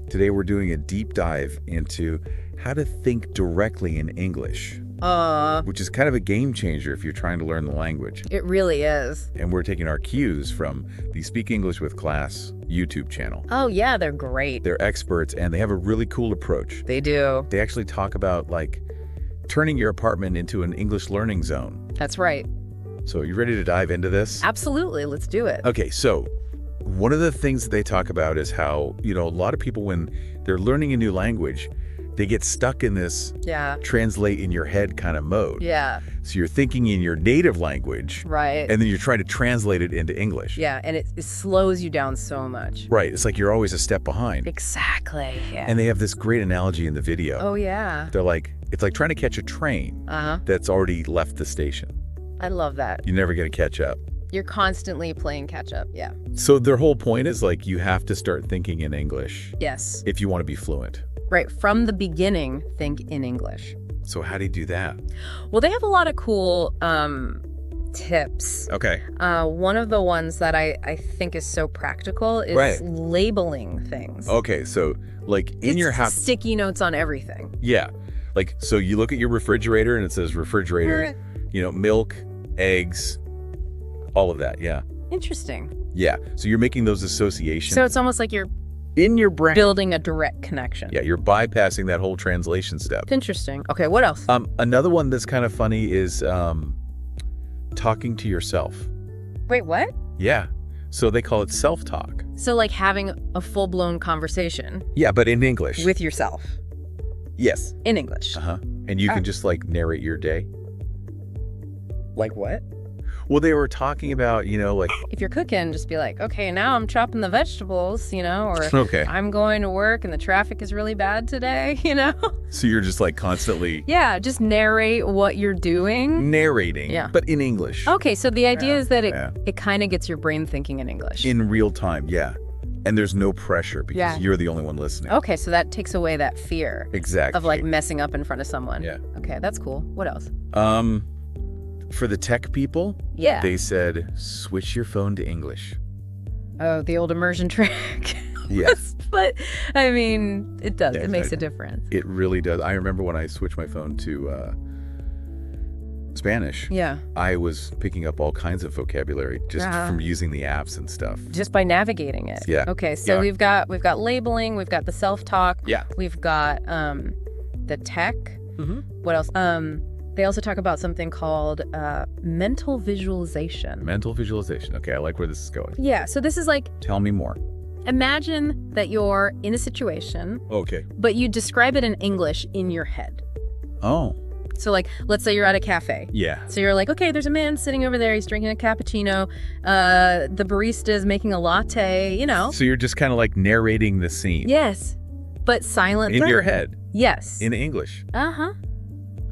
Today we're doing a deep dive into how to think directly in English, which is kind of a game changer if you're trying to learn the language. It really is. And we're taking our cues from the Speak English with Class YouTube channel. Oh, yeah, they're great. They're experts, and they have a really cool approach. They do. They actually talk about, like, turning your apartment into an English learning zone. That's right. So you ready to dive into this? Absolutely. Let's do it. Okay, so one of the things that they talk about is how, a lot of people, when they're learning a new language, they get stuck in this translate in your head kind of mode. Yeah. So you're thinking in your native language. Right. And then you're trying to translate it into English. Yeah, and it slows you down so much. Right. It's like you're always a step behind. Exactly. Yeah. And they have this great analogy in the video. Oh, yeah. They're like, it's like trying to catch a train that's already left the station. I love that. You're never going to catch up. You're constantly playing catch up. Yeah. So their whole point is, like, you have to start thinking in English. Yes. If you want to be fluent. Right. From the beginning, think in English. So how do you do that? Well, they have a lot of cool tips. Okay. One of the ones that I think is so practical is labeling things. Okay. So, like, in your house. Sticky notes on everything. Yeah. Like, so you look at your refrigerator and it says refrigerator, milk, eggs, all of that. Yeah. Interesting. Yeah. So you're making those associations. So it's almost like you're in your brain building a direct connection. Yeah, you're bypassing that whole translation step. Interesting. Okay, what else? Another one that's kind of funny is talking to yourself. Wait, what? Yeah. So they call it self-talk. So like having a full-blown conversation. Yeah, but in English. With yourself. Yes. In English. And you can just, like, narrate your day. Like what? Well, they were talking about, like... If you're cooking, just be like, okay, now I'm chopping the vegetables, or okay. I'm going to work and the traffic is really bad today, So you're just, like, constantly... Yeah, just narrate what you're doing. Narrating, but in English. Okay, so the idea is that it kind of gets your brain thinking in English. In real time, yeah. And there's no pressure because you're the only one listening. Okay, so that takes away that fear. Exactly. Of, like, messing up in front of someone. Yeah. Okay, that's cool. What else? For the tech people, they said, switch your phone to English. Oh, the old immersion trick. Yes. But, I mean, it does. Yeah, it makes a difference. It really does. I remember when I switched my phone to Spanish. Yeah. I was picking up all kinds of vocabulary just from using the apps and stuff. Just by navigating it. Yeah. Okay, so we've got labeling, we've got the self-talk. Yeah. We've got the tech. What else? They also talk about something called mental visualization. Mental visualization. Okay, I like where this is going. Yeah, so this is like... Tell me more. Imagine that you're in a situation. Okay. But you describe it in English in your head. Oh. So, like, let's say you're at a cafe. Yeah. So you're like, okay, there's a man sitting over there. He's drinking a cappuccino. The barista is making a latte, So you're just kind of like narrating the scene. Yes, but silent. In your head. Yes. In English. Uh-huh.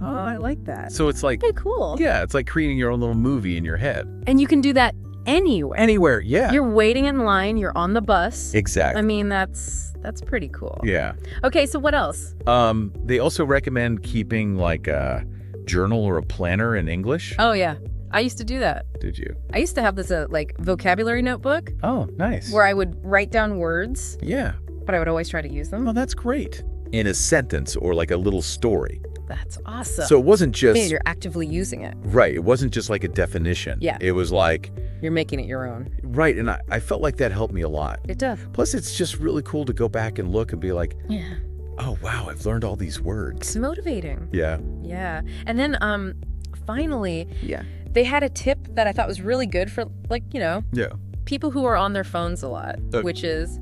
Oh, I like that. So it's like... Okay, cool. Yeah, it's like creating your own little movie in your head. And you can do that anywhere. Anywhere, yeah. You're waiting in line. You're on the bus. Exactly. I mean, that's pretty cool. Yeah. Okay, so what else? They also recommend keeping, like, a journal or a planner in English. Oh, yeah. I used to do that. Did you? I used to have this, like, vocabulary notebook. Oh, nice. Where I would write down words. Yeah. But I would always try to use them. Oh, that's great. In a sentence or, like, a little story. That's awesome. So it wasn't just... Yeah, you're actively using it. Right. It wasn't just like a definition. Yeah. It was like... You're making it your own. Right. And I felt like that helped me a lot. It does. Plus, it's just really cool to go back and look and be like, yeah. Oh, wow, I've learned all these words. It's motivating. Yeah. Yeah. And then finally, they had a tip that I thought was really good for, like, people who are on their phones a lot, which is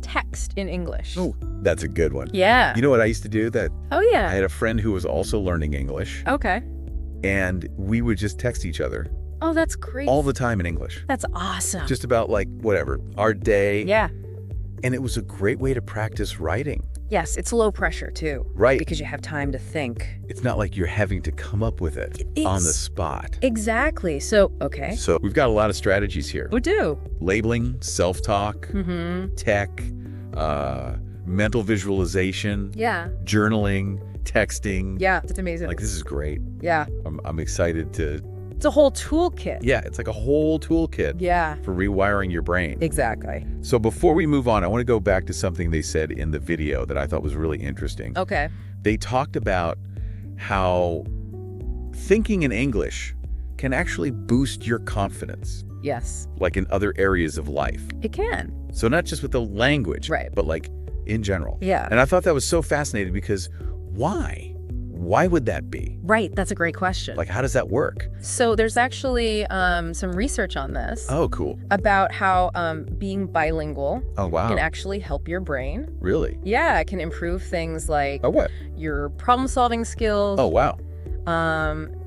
text in English. Oh, that's a good one. Yeah. You know what I used to do? Oh, yeah. I had a friend who was also learning English. Okay. And we would just text each other. Oh, that's great. All the time in English. That's awesome. Just about, like, whatever, our day. Yeah. And it was a great way to practice writing. Yes, it's low pressure, too. Right. Because you have time to think. It's not like you're having to come up with it on the spot. Exactly. So, okay. So we've got a lot of strategies here. We do. Labeling, self-talk, tech, mental visualization, journaling, texting. Yeah, it's amazing. Like, this is great. Yeah. I'm excited to It's a whole toolkit. Yeah, it's like a whole toolkit for rewiring your brain. Exactly. So before we move on, I want to go back to something they said in the video that I thought was really interesting. Okay. They talked about how thinking in English can actually boost your confidence. Yes. Like in other areas of life. It can. So not just with the language, but like in general. Yeah. And I thought that was so fascinating because why? Why would that be? Right. That's a great question. Like, how does that work? So there's actually some research on this. Oh, cool. About how being bilingual can actually help your brain. Really? Yeah. It can improve things like your problem-solving skills. Oh, wow.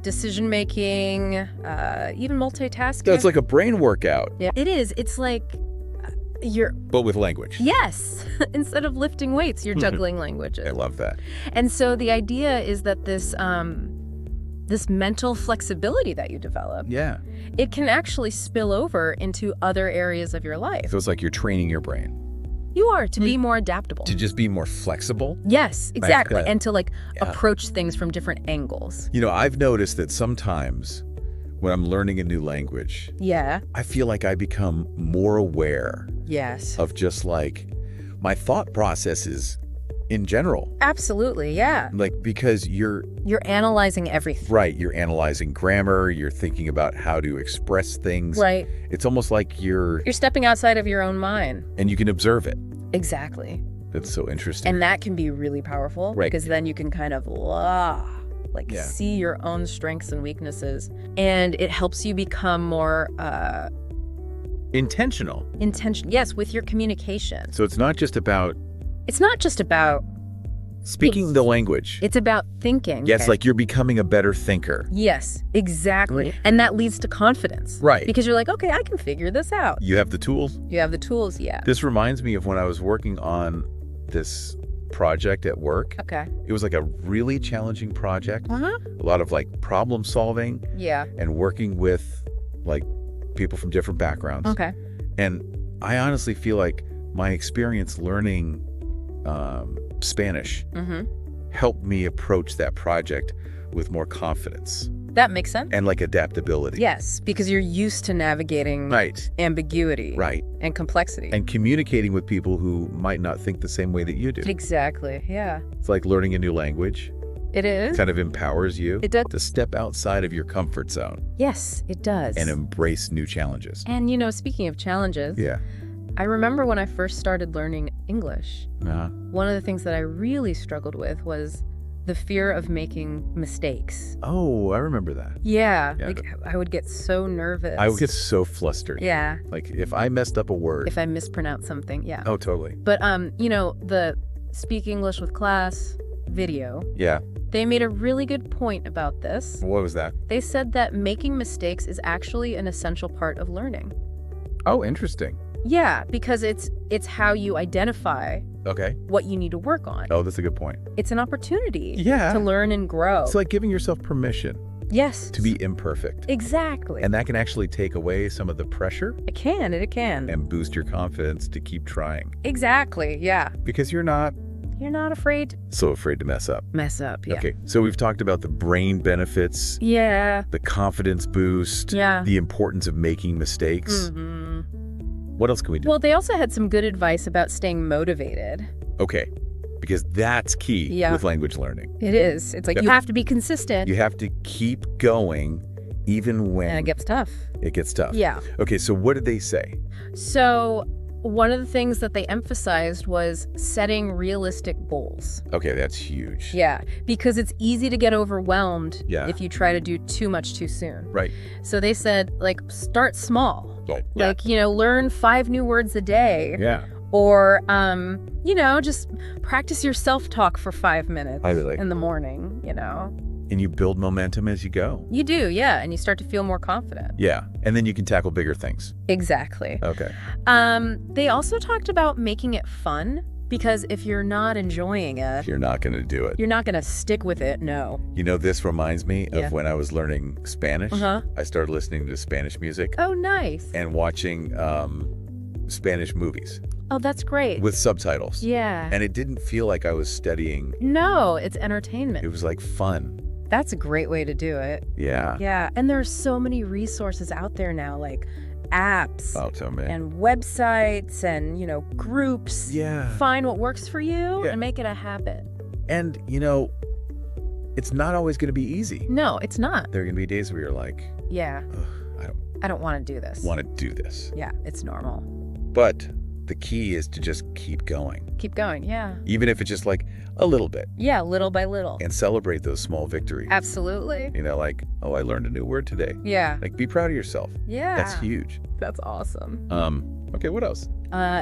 Decision-making, even multitasking. So it's like a brain workout. Yeah, it is. It's like But with language. Yes. Instead of lifting weights, you're juggling languages. I love that. And so the idea is that this mental flexibility that you develop, it can actually spill over into other areas of your life. So it's like you're training your brain. You are, to be more adaptable. To just be more flexible? Yes, exactly. And to approach things from different angles. You know, I've noticed that sometimes when I'm learning a new language, I feel like I become more aware of just like my thought processes in general. Absolutely, yeah. Like, because you're analyzing everything. Right, you're analyzing grammar, you're thinking about how to express things. Right. It's almost like you're stepping outside of your own mind. And you can observe it. Exactly. That's so interesting. And that can be really powerful. Right. Because then you can kind of see your own strengths and weaknesses. And it helps you become more intentional. Yes, with your communication. So it's not just about speaking the language. It's about thinking. Yes, like you're becoming a better thinker. Yes, exactly. And that leads to confidence. Right. Because you're like, okay, I can figure this out. You have the tools? You have the tools, yeah. This reminds me of when I was working on this project at work. Okay. It was like a really challenging project. A lot of like problem solving. Yeah. And working with like people from different backgrounds. Okay. And I honestly feel like my experience learning Spanish helped me approach that project with more confidence. That makes sense. And like adaptability. Yes, because you're used to navigating ambiguity and complexity. And communicating with people who might not think the same way that you do. Exactly, yeah. It's like learning a new language. It is. It kind of empowers you. It does. To step outside of your comfort zone. Yes, it does. And embrace new challenges. And, you know, speaking of challenges. Yeah. I remember when I first started learning English, one of the things that I really struggled with was the fear of making mistakes. Oh, I remember that. Yeah. Like, I would get so nervous. I would get so flustered. Yeah. Like, if I messed up a word. If I mispronounced something, yeah. Oh, totally. But, you know, the Speak English with Class video. Yeah. They made a really good point about this. What was that? They said that making mistakes is actually an essential part of learning. Oh, interesting. Yeah, because it's how you identify what you need to work on. Oh, that's a good point. It's an opportunity to learn and grow. It's like giving yourself permission. Yes. To be imperfect. Exactly. And that can actually take away some of the pressure. It can. And boost your confidence to keep trying. Exactly, yeah. Because you're not afraid. So afraid to mess up. Yeah. Okay, so we've talked about the brain benefits. Yeah. The confidence boost. Yeah. The importance of making mistakes. What else can we do? Well, they also had some good advice about staying motivated. Okay, because that's key with language learning. It is. It's like you have to be consistent. You have to keep going even when... And it gets tough. It gets tough. Yeah. Okay, so what did they say? So one of the things that they emphasized was setting realistic goals. Okay, that's huge. Yeah, because it's easy to get overwhelmed if you try to do too much too soon. Right. So they said, like, start small. Oh, like, you know, learn 5 new words a day. Yeah. Or, you know, just practice your self-talk for 5 minutes in the morning, you know. And you build momentum as you go. You do, yeah. And you start to feel more confident. Yeah. And then you can tackle bigger things. Exactly. Okay. They also talked about making it fun, because if you're not enjoying it, you're not going to do it. You're not going to stick with it, no. You know, this reminds me of when I was learning Spanish. I started listening to Spanish music. Oh, nice. And watching Spanish movies. Oh, that's great. With subtitles. Yeah. And it didn't feel like I was studying. No, it's entertainment. It was like fun. That's a great way to do it. Yeah. Yeah. And there's so many resources out there now, like apps and websites and, groups. Yeah. Find what works for you and make it a habit. And, it's not always going to be easy. No, it's not. There are going to be days where you're like, yeah, I don't want to do this. Yeah, it's normal. But the key is to just keep going. Keep going, yeah. Even if it's just like a little bit. Yeah, little by little. And celebrate those small victories. Absolutely. Like, oh, I learned a new word today. Yeah. Like, be proud of yourself. Yeah. That's huge. That's awesome. Okay, what else?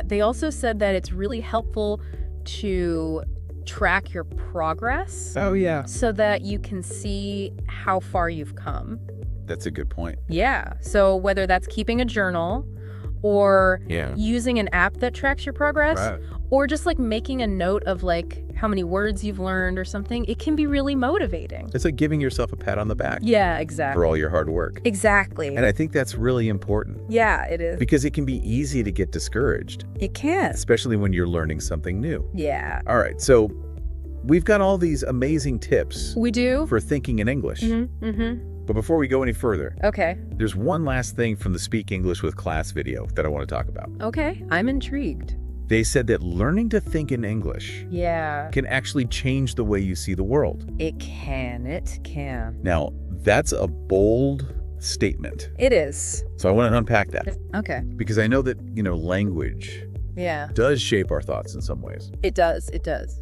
They also said that it's really helpful to track your progress. Oh, yeah. So that you can see how far you've come. That's a good point. Yeah. So whether that's keeping a journal or using an app that tracks your progress or just like making a note of like how many words you've learned or something, it can be really motivating. It's like giving yourself a pat on the back. Yeah, exactly. For all your hard work. Exactly. And I think that's really important. Yeah, it is. Because it can be easy to get discouraged. It can. Especially when you're learning something new. Yeah. All right, so we've got all these amazing tips. We do. For thinking in English. But before we go any further, there's one last thing from the Speak English with Class video that I want to talk about. Okay, I'm intrigued. They said that learning to think in English can actually change the way you see the world. It can. Now, that's a bold statement. It is. So I want to unpack that. Okay. Because I know that, language does shape our thoughts in some ways. It does.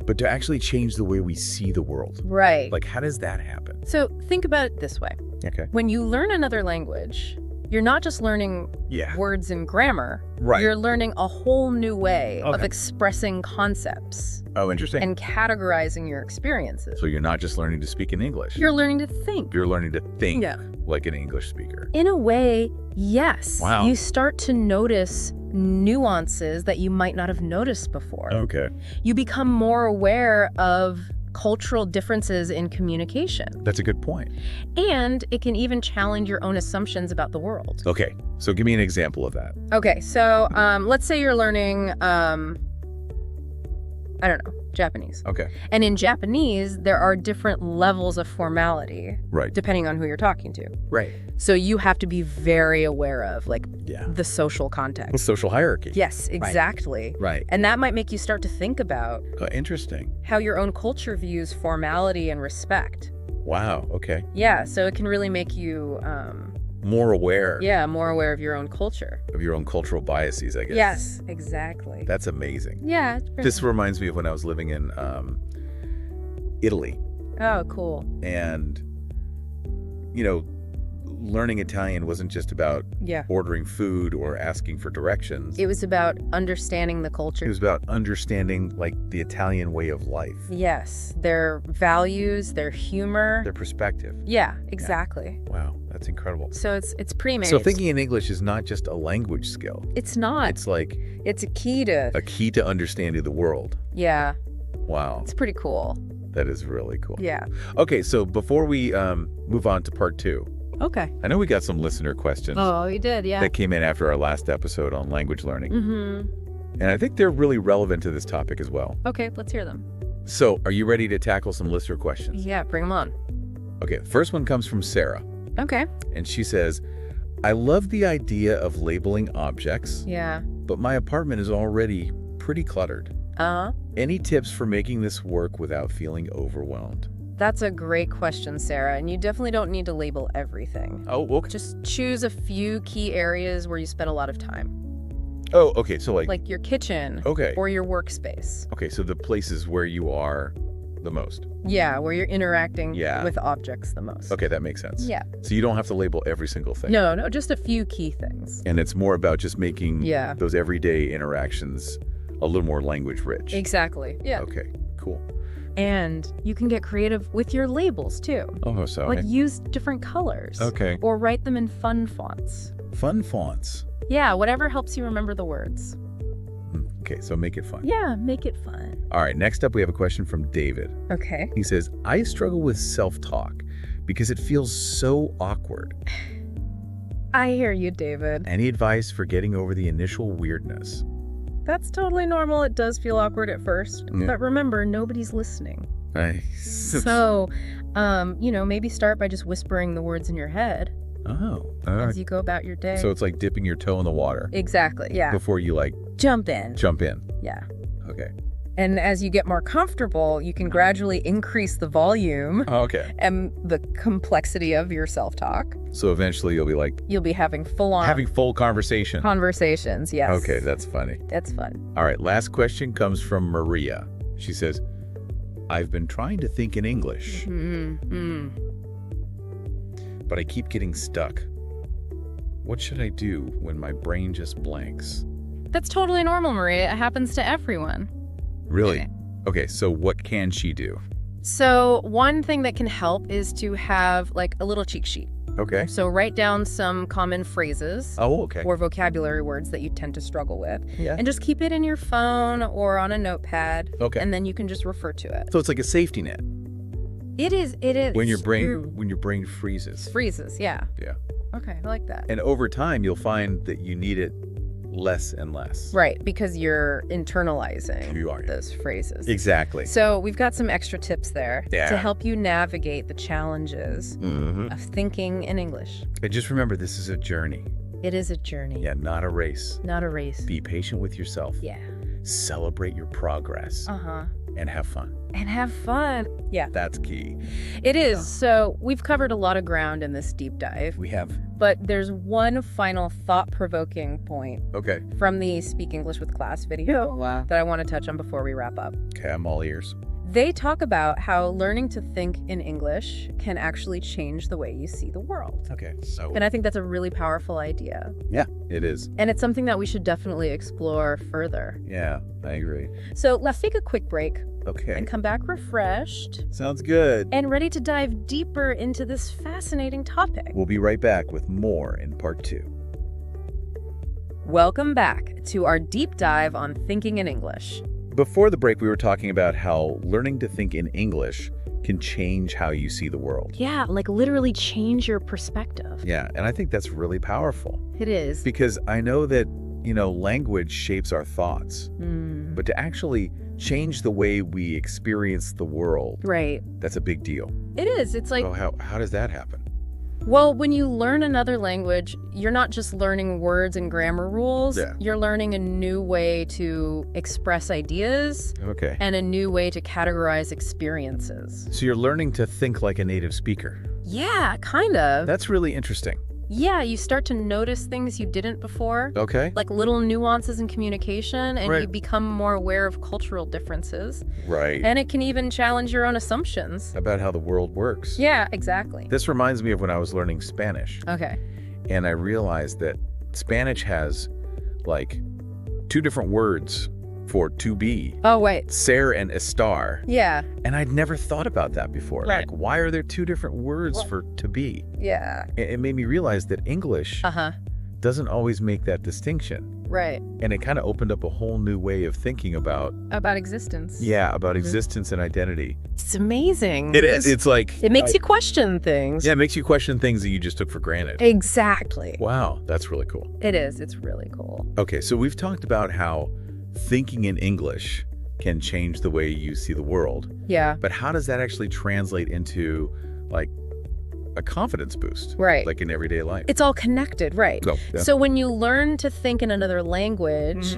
But to actually change the way we see the world. Right. Like, how does that happen? So think about it this way. Okay. When you learn another language, you're not just learning words and grammar. Right. You're learning a whole new way of expressing concepts. Oh, interesting. And categorizing your experiences. So you're not just learning to speak in English. You're learning to think. You're learning to think like an English speaker. In a way, yes. Wow. You start to notice nuances that you might not have noticed before. Okay. You become more aware of cultural differences in communication. That's a good point. And it can even challenge your own assumptions about the world. Okay, so give me an example of that. Okay, so let's say you're learning, I don't know, Japanese. Okay. And in Japanese, there are different levels of formality. Right. Depending on who you're talking to. Right. So you have to be very aware of, like, the social context. The social hierarchy. Yes, exactly. Right. And that might make you start to think about interesting. How your own culture views formality and respect. Wow, okay. Yeah, so it can really make you... more aware. Yeah, more aware of your own culture. Of your own cultural biases, I guess. Yes, exactly. That's amazing. Yeah. This reminds me of when I was living in Italy. Oh, cool. And, learning Italian wasn't just about ordering food or asking for directions. It was about understanding the culture. It was about understanding, like, the Italian way of life. Yes, their values, their humor. Their perspective. Yeah, exactly. Yeah. Wow, that's incredible. So it's pretty amazing. So thinking in English is not just a language skill. It's not. It's like... It's a key to understanding the world. Yeah. Wow. It's pretty cool. That is really cool. Yeah. Okay, so before we move on to part 2. Okay. I know we got some listener questions. Oh, we did, yeah. That came in after our last episode on language learning. Mm-hmm. And I think they're really relevant to this topic as well. Okay, let's hear them. So, are you ready to tackle some listener questions? Yeah, bring them on. Okay, the first one comes from Sarah. Okay. And she says, I love the idea of labeling objects. Yeah. But my apartment is already pretty cluttered. Uh-huh. Any tips for making this work without feeling overwhelmed? That's a great question, Sarah, and you definitely don't need to label everything. Oh, okay. Just choose a few key areas where you spend a lot of time. Oh, okay, so like your kitchen. Okay. Or your workspace. Okay, so the places where you are the most. Yeah, where you're interacting with objects the most. Okay, that makes sense. Yeah. So you don't have to label every single thing. No, just a few key things. And it's more about just making those everyday interactions a little more language rich. Exactly. Yeah. Okay, cool. And you can get creative with your labels, too. Oh, so? Like, use different colors. Okay. Or write them in fun fonts. Fun fonts? Yeah, whatever helps you remember the words. Okay, so make it fun. Yeah, make it fun. All right, next up we have a question from David. Okay. He says, I struggle with self-talk because it feels so awkward. I hear you, David. Any advice for getting over the initial weirdness? That's totally normal. It does feel awkward at first. Yeah. But remember, nobody's listening. Nice. So, maybe start by just whispering the words in your head. Oh. As you go about your day. So it's like dipping your toe in the water. Exactly, yeah. Before you, jump in. Jump in. Yeah. Okay. And as you get more comfortable, you can gradually increase the volume and the complexity of your self-talk. So eventually you'll be having full conversation. Conversations, yes. Okay, that's funny. That's fun. All right, last question comes from Maria. She says, I've been trying to think in English, but I keep getting stuck. What should I do when my brain just blanks? That's totally normal, Maria. It happens to everyone. Really? Okay, so what can she do? So one thing that can help is to have a little cheat sheet. Okay. So write down some common phrases or vocabulary words that you tend to struggle with. Yeah. And just keep it in your phone or on a notepad. Okay. And then you can just refer to it. So it's like a safety net. It is. When your brain freezes. Freezes, yeah. Yeah. Okay, I like that. And over time, you'll find that you need it less and less. Right, because you're internalizing those phrases. Exactly. So we've got some extra tips there to help you navigate the challenges of thinking in English. And just remember, this is a journey. It is a journey. Yeah, not a race. Not a race. Be patient with yourself. Yeah. Celebrate your progress. And have fun. Yeah. That's key. It is. So we've covered a lot of ground in this deep dive. We have. But there's one final thought-provoking point from the Speak English with Class video that I want to touch on before we wrap up. Okay, I'm all ears. They talk about how learning to think in English can actually change the way you see the world. Okay, so... And I think that's a really powerful idea. Yeah, it is. And it's something that we should definitely explore further. Yeah, I agree. So let's take a quick break. Okay. And come back refreshed. Sounds good. And ready to dive deeper into this fascinating topic. We'll be right back with more in part 2. Welcome back to our deep dive on thinking in English. Before the break, we were talking about how learning to think in English can change how you see the world. Yeah, literally change your perspective. Yeah, and I think that's really powerful. It is. Because I know that, language shapes our thoughts. But to actually change the way we experience the world, that's a big deal. It is. It's like... So how does that happen? Well, when you learn another language, you're not just learning words and grammar rules. Yeah. You're learning a new way to express ideas. Okay. And a new way to categorize experiences. So you're learning to think like a native speaker. Yeah, kind of. That's really interesting. Yeah, you start to notice things you didn't before. Okay. Like little nuances in communication, and you become more aware of cultural differences. Right. And it can even challenge your own assumptions. About how the world works. Yeah, exactly. This reminds me of when I was learning Spanish. Okay. And I realized that Spanish has, 2 different words for to be. Oh, wait. Ser and estar. Yeah. And I'd never thought about that before. Right. Why are there 2 different words for to be? Yeah. It made me realize that English doesn't always make that distinction. Right. And it kind of opened up a whole new way of thinking about existence. Yeah, about existence and identity. It's amazing. It is. It's it makes you question things. Yeah, it makes you question things that you just took for granted. Exactly. Wow, that's really cool. It is. It's really cool. Okay, so we've talked about how thinking in English can change the way you see the world. Yeah. But how does that actually translate into a confidence boost? Right. In everyday life? It's all connected, right? So when you learn to think in another language,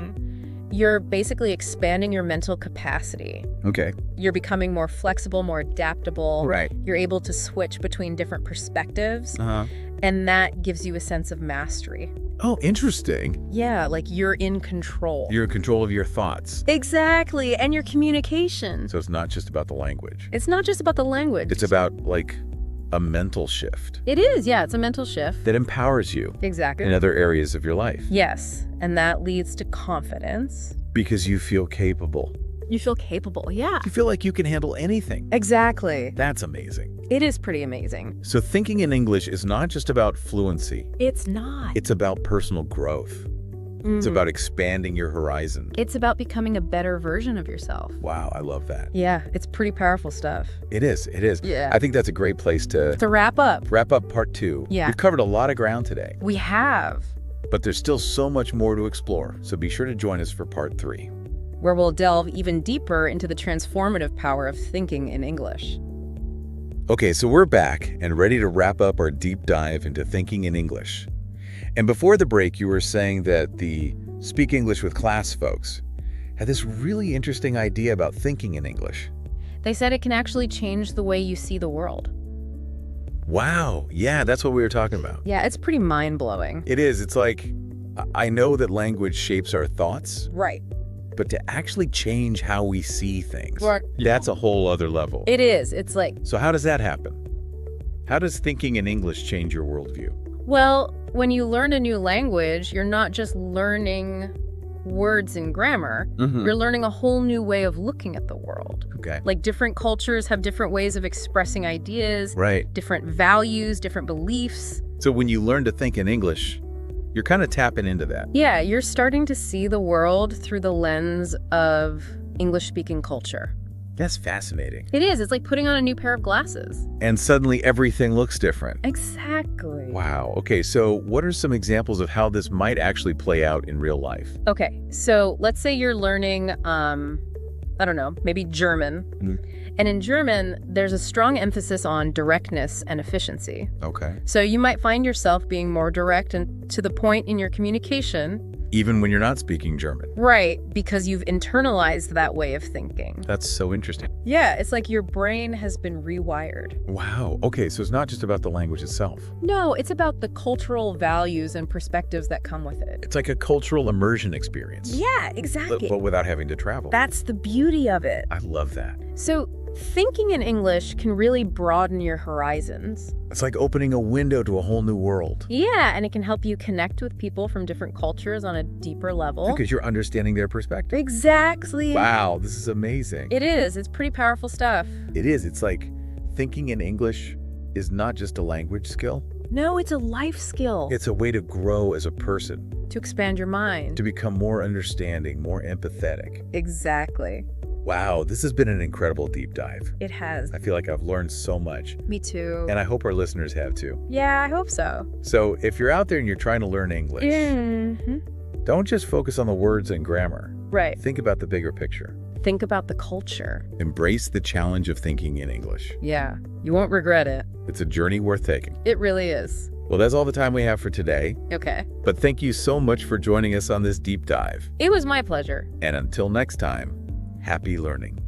you're basically expanding your mental capacity. Okay. You're becoming more flexible, more adaptable. Right. You're able to switch between different perspectives. And that gives you a sense of mastery. Oh, interesting. Yeah, you're in control. You're in control of your thoughts. Exactly, and your communication. So it's not just about the language. It's not just about the language. It's about, a mental shift. It is, yeah, it's a mental shift. That empowers you. Exactly. In other areas of your life. Yes, and that leads to confidence. Because you feel capable. You feel capable, yeah. You feel like you can handle anything. Exactly. That's amazing. It is pretty amazing. So thinking in English is not just about fluency. It's not. It's about personal growth. It's about expanding your horizon. It's about becoming a better version of yourself. Wow, I love that. Yeah, it's pretty powerful stuff. It is, it is. Yeah. I think that's a great place to wrap up. Wrap up part 2. Yeah. We've covered a lot of ground today. We have. But there's still so much more to explore, so be sure to join us for part 3. where we'll delve even deeper into the transformative power of thinking in English. Okay, so we're back and ready to wrap up our deep dive into thinking in English. And before the break, you were saying that the Speak English with Class folks had this really interesting idea about thinking in English. They said it can actually change the way you see the world. Wow. Yeah, that's what we were talking about. Yeah, it's pretty mind-blowing. It is. It's like, I know that language shapes our thoughts. Right. But to actually change how we see things, that's a whole other level. It is. It's like... So how does that happen? How does thinking in English change your worldview? Well, when you learn a new language, you're not just learning words and grammar. You're learning a whole new way of looking at the world. Okay. Like different cultures have different ways of expressing ideas, right? Different values, different beliefs. So when you learn to think in English, you're kind of tapping into that. Yeah, you're starting to see the world through the lens of English-speaking culture. That's fascinating. It is. It's like putting on a new pair of glasses. And suddenly everything looks different. Exactly. Wow. Okay, so what are some examples of how this might actually play out in real life? Okay, so let's say you're learning, I don't know, maybe German. And in German, there's a strong emphasis on directness and efficiency. Okay. So you might find yourself being more direct and to the point in your communication. Even when you're not speaking German. Right, because you've internalized that way of thinking. That's so interesting. Yeah, it's like your brain has been rewired. Wow. Okay, so it's not just about the language itself. No, it's about the cultural values and perspectives that come with it. It's like a cultural immersion experience. Yeah, exactly. But without having to travel. That's the beauty of it. I love that. So thinking in English can really broaden your horizons. It's like opening a window to a whole new world. Yeah, and it can help you connect with people from different cultures on a deeper level. Because you're understanding their perspective. Exactly. Wow, this is amazing. It is. It's pretty powerful stuff. It is. It's like thinking in English is not just a language skill. No, it's a life skill. It's a way to grow as a person. To expand your mind. To become more understanding, more empathetic. Exactly. Wow, this has been an incredible deep dive. It has. I feel like I've learned so much. Me too. And I hope our listeners have too. Yeah, I hope so. So if you're out there and you're trying to learn English, don't just focus on the words and grammar. Right. Think about the bigger picture. Think about the culture. Embrace the challenge of thinking in English. Yeah, you won't regret it. It's a journey worth taking. It really is. Well, that's all the time we have for today. Okay. But thank you so much for joining us on this deep dive. It was my pleasure. And until next time, happy learning.